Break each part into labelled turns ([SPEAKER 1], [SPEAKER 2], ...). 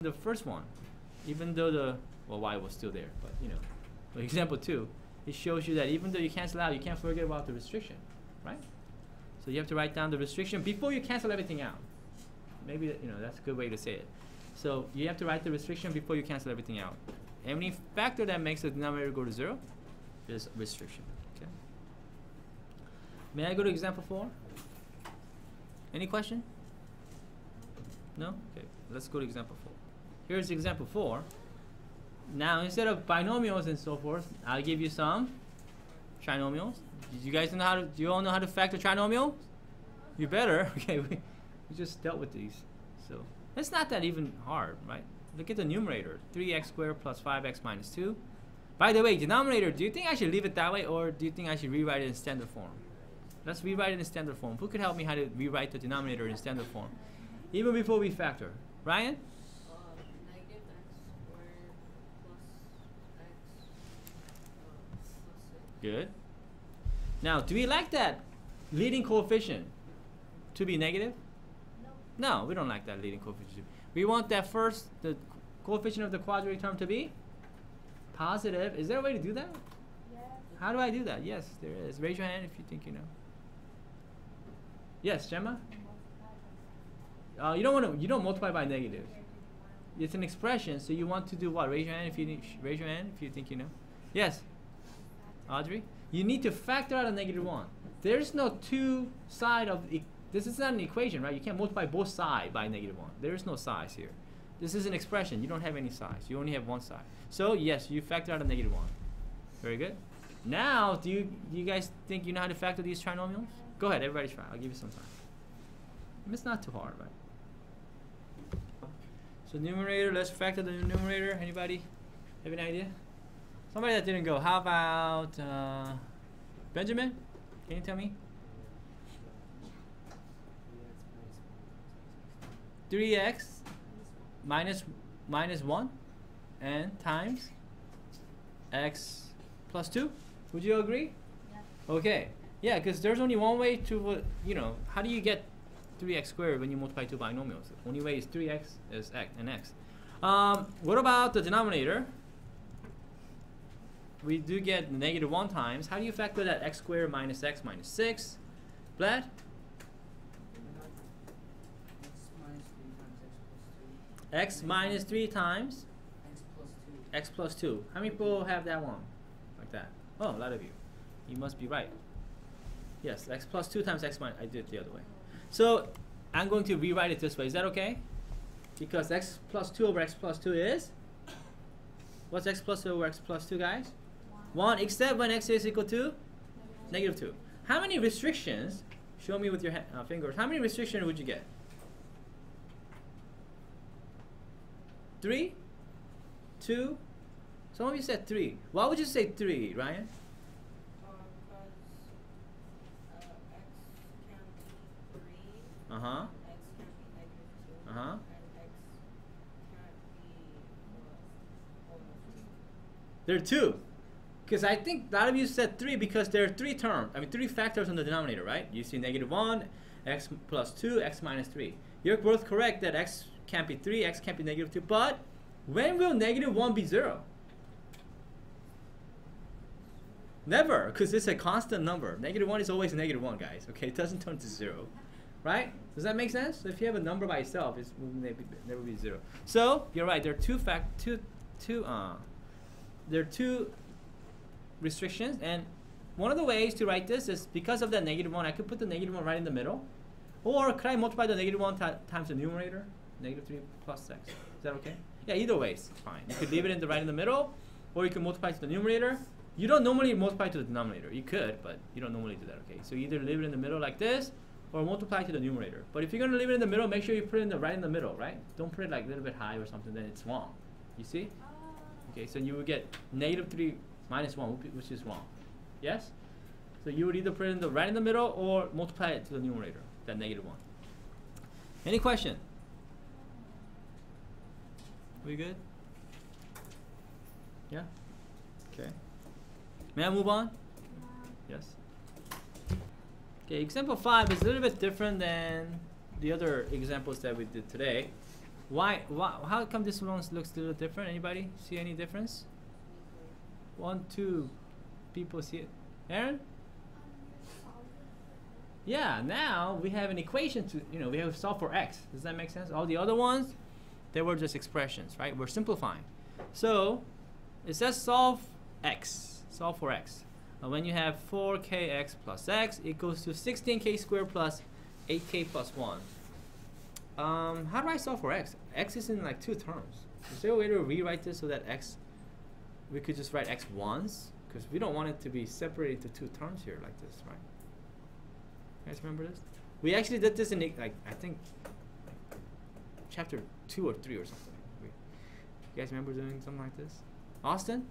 [SPEAKER 1] the first one, even though the y was still there, but you know, for example 2, it shows you that even though you cancel out, you can't forget about the restriction, right? So you have to write down the restriction before you cancel everything out. Maybe you know that's a good way to say it. So you have to write the restriction before you cancel everything out. Any factor that makes the denominator go to 0 is restriction. Okay. May I go to example 4? Any question? No? Okay. Let's go to example 4. Here's example 4. Now instead of binomials and so forth, I'll give you some trinomials. Did you guys know how to? Do you all know how to factor trinomials? You better. Okay, we just dealt with these, so it's not that even hard, right? Look at the numerator: 3x squared plus 5x minus 2. By the way, denominator. Do you think I should leave it that way, or do you think I should rewrite it in standard form? Let's rewrite it in standard form. Who could help me how to rewrite the denominator in standard form, even before we factor? Ryan?
[SPEAKER 2] Negative x squared plus x plus 6.
[SPEAKER 1] Good. Now, do we like that leading coefficient to be negative? No, we don't like that leading coefficient. We want that first, the coefficient of the quadratic term to be positive. Is there a way to do that?
[SPEAKER 2] Yes.
[SPEAKER 1] How do I do that? Yes, there is. Raise your hand if you think you know. Yes, Gemma? You don't multiply by negative. It's an expression, so you want to do what? Raise your hand if you think you know. Yes, Audrey. You need to factor out a -1. There's no two side of this is not an equation, right? You can't multiply both sides by -1. There is no sides here. This is an expression. You don't have any sides. You only have one side. So yes, you factor out a -1. Very good. Now, do you guys think you know how to factor these trinomials? Go ahead, everybody try. I'll give you some time. It's not too hard, right? So numerator, let's factor the numerator. Anybody have an idea? Somebody that didn't go. How about Benjamin? Can you tell me? 3x minus 1 and times x plus 2. Would you agree? Yeah. Okay. Yeah, because there's only one way to, you know, how do you get 3x squared when you multiply two binomials? The only way is 3x is x and x. What about the denominator? We do get -1 times. How do you factor that? X squared minus x minus 6. Vlad? X minus 3 times x plus 2. How many people have that one? Like that? Oh, a lot of you. You must be right. Yes, x plus 2 times x minus. I did it the other way. So I'm going to rewrite it this way. Is that okay? Because x plus 2 over x plus 2 is? What's x plus 2 over x plus 2, guys? 1, except when x is equal to? -2. How many restrictions? Show me with your fingers. How many restrictions would you get? 3? 2? Some of you said 3. Why would you say 3, Ryan?
[SPEAKER 2] Because x can be 3.
[SPEAKER 1] Uh-huh.
[SPEAKER 2] X can be -2.
[SPEAKER 1] Uh-huh.
[SPEAKER 2] And x can't be almost 2.
[SPEAKER 1] There are 2. Because I think a lot of you said 3 because there are 3 terms. I mean 3 factors on the denominator, right? You see -1, x plus 2, x minus 3. You're both correct that x can't be 3, x can't be -2. But when will -1 be 0? Never, because it's a constant number. -1 is always -1, guys. Okay, it doesn't turn to 0, right? Does that make sense? So if you have a number by itself, it will never be 0. So you're right. There are two restrictions, and one of the ways to write this is because of that -1. I could put the -1 right in the middle, or could I multiply the -1 times the numerator, -3 plus x? Is that okay? Yeah, either way is fine. You could leave it right in the middle, or you could multiply to the numerator. You don't normally multiply to the denominator. You could, but you don't normally do that. Okay, so either leave it in the middle like this, or multiply to the numerator. But if you're gonna leave it in the middle, make sure you put it right in the middle, right? Don't put it like a little bit high or something. Then it's wrong. You see? Okay, so you would get -3 minus 1, which is wrong. Yes? So you would either put it right in the middle or multiply it to the numerator, that -1. Any question? We good? Yeah? Okay. May I move on? Yes. Okay, example 5 is a little bit different than the other examples that we did today. Why? How come this one looks a little different? Anybody see any difference? 1, 2 people see it. Aaron? Yeah, now we have an equation to, we have to solve for x. Does that make sense? All the other ones, they were just expressions, right? We're simplifying. So it says solve for x. When you have 4kx plus x equals to 16k squared plus 8k plus 1. How do I solve for x? X is in like 2 terms. Is there a way to rewrite this so that x, we could just write x once? Because we don't want it to be separated into 2 terms here like this, right? You guys remember this? We actually did this in like, I think chapter 2 or 3 or something. You guys remember doing something like this? Austin?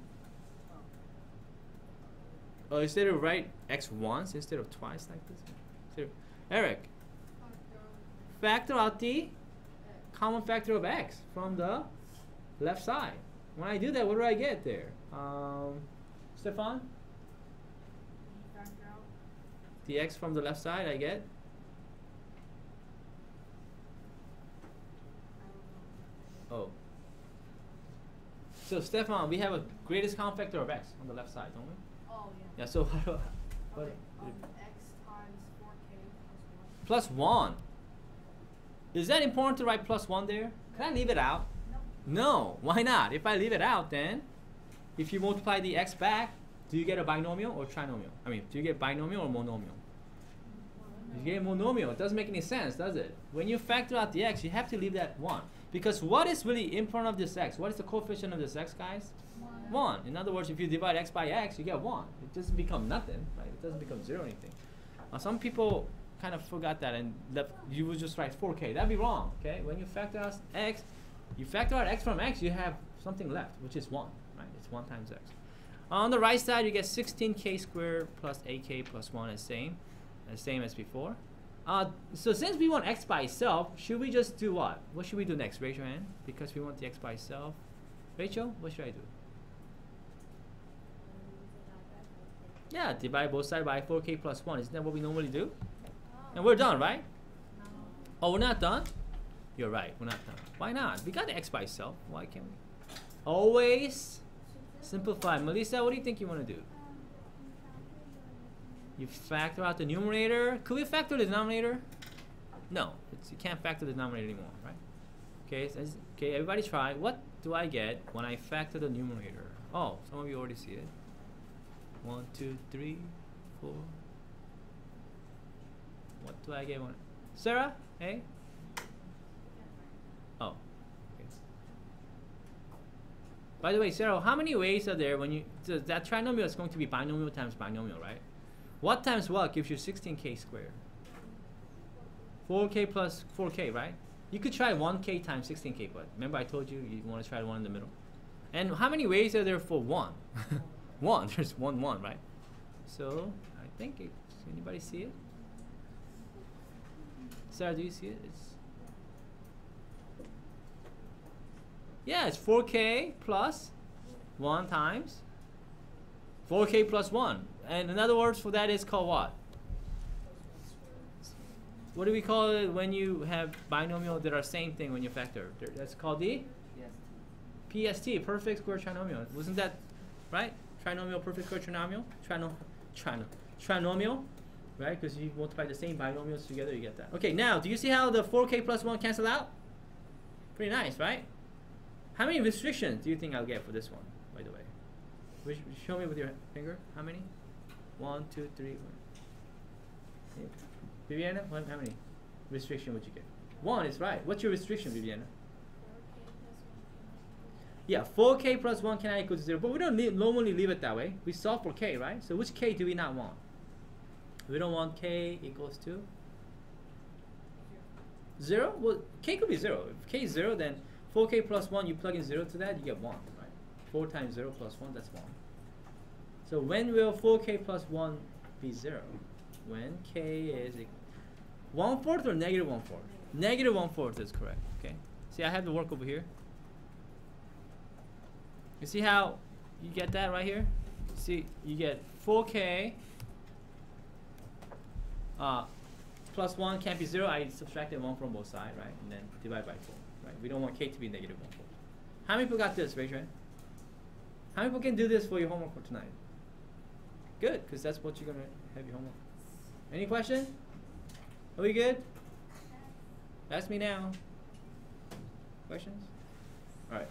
[SPEAKER 1] Oh, instead of write x once instead of twice like this? Eric? Factor out the common factor of x from the left side. When I do that, what do I get there? Stefan?
[SPEAKER 2] Factor out.
[SPEAKER 1] The x from the left side, I get? Oh. So Stefan, we have a greatest common factor of x on the left side, don't we?
[SPEAKER 2] Oh, yeah.
[SPEAKER 1] Yeah, so how do I,
[SPEAKER 2] Okay, x times 4k
[SPEAKER 1] plus 1. Is that important to write plus 1 there? Can I leave it out? No, why not? If I leave it out, then if you multiply the x back, do you get a binomial or trinomial? I mean, do you get binomial or monomial? You get monomial. It doesn't make any sense, does it? When you factor out the x, you have to leave that 1. Because what is really in front of this x? What is the coefficient of this x, guys? 1. In other words, if you divide x by x, you get 1. It doesn't become nothing, right? It doesn't become 0 or anything. Some people kind of forgot that and you would just write 4k. That'd be wrong, okay? When you factor out x, you factor out x from x, you have something left, which is 1, right? It's 1 times x. On the right side, you get 16k squared plus 8k plus 1 is same as before. So since we want x by itself, should we just do what? What should we do next? Raise your hand. Because we want the x by itself. Rachel, what should I do? Yeah, divide both sides by 4k plus 1. Isn't that what we normally do? And we're done, right?
[SPEAKER 2] No.
[SPEAKER 1] Oh, we're not done? You're right, we're not done. Why not? We got the x by itself. Why can't we? Always simplify. Melissa, what do you think you want to do? You factor out the numerator. Could we factor the denominator? No, you can't factor the denominator anymore, right? Okay, okay, everybody try. What do I get when I factor the numerator? Oh, some of you already see it. 1, 2, 3, 4. What do I get? Sarah? Hey? Oh. Okay. By the way, Sarah, how many ways are there when you... that trinomial is going to be binomial times binomial, right? What times what gives you 16k squared? 4k plus 4k, right? You could try 1k times 16k, but remember I told you you want to try the one in the middle. And how many ways are there for 1? 1. There's 1, right? So, I think anybody see it? Sarah, do you see it? It's 4k plus 1 times 4k plus 1. And in other words for that is called what? What do we call it when you have binomial that are same thing when you factor? That's called the? PST, perfect square trinomial. Wasn't that right? Trinomial, perfect square trinomial? Trinomial, right? Because you multiply the same binomials together, you get that. Okay, now, do you see how the 4k plus 1 cancel out? Pretty nice, right? How many restrictions do you think I'll get for this one, by the way? Show me with your finger. How many? 1, 2, 3. Yeah. Viviana, how many restriction would you get? 1 is right. What's your restriction, Viviana? 4k plus 1 cannot equal to 0. But we don't normally leave it that way. We solve for k, right? So which k do we not want? We don't want k equals to 0? Well, k could be 0. If k is 0, then 4k plus 1, you plug in 0 to that, you get 1, right? 4 times 0 plus 1, that's 1. So when will 4k plus 1 be 0? When k is 1/4 or negative 1/4? Negative 1/4 is correct, okay? See, I have the work over here. You see how you get that right here? See, you get 4k plus 1 can't be 0. I subtracted 1 from both sides, right? And then divide by 4. right? We don't want k to be negative 1/4. How many people got this? Raise your hand. How many people can do this for your homework for tonight? Good, because that's what you're going to have your homework. Any question? Are we good? Ask me now. Questions? All right.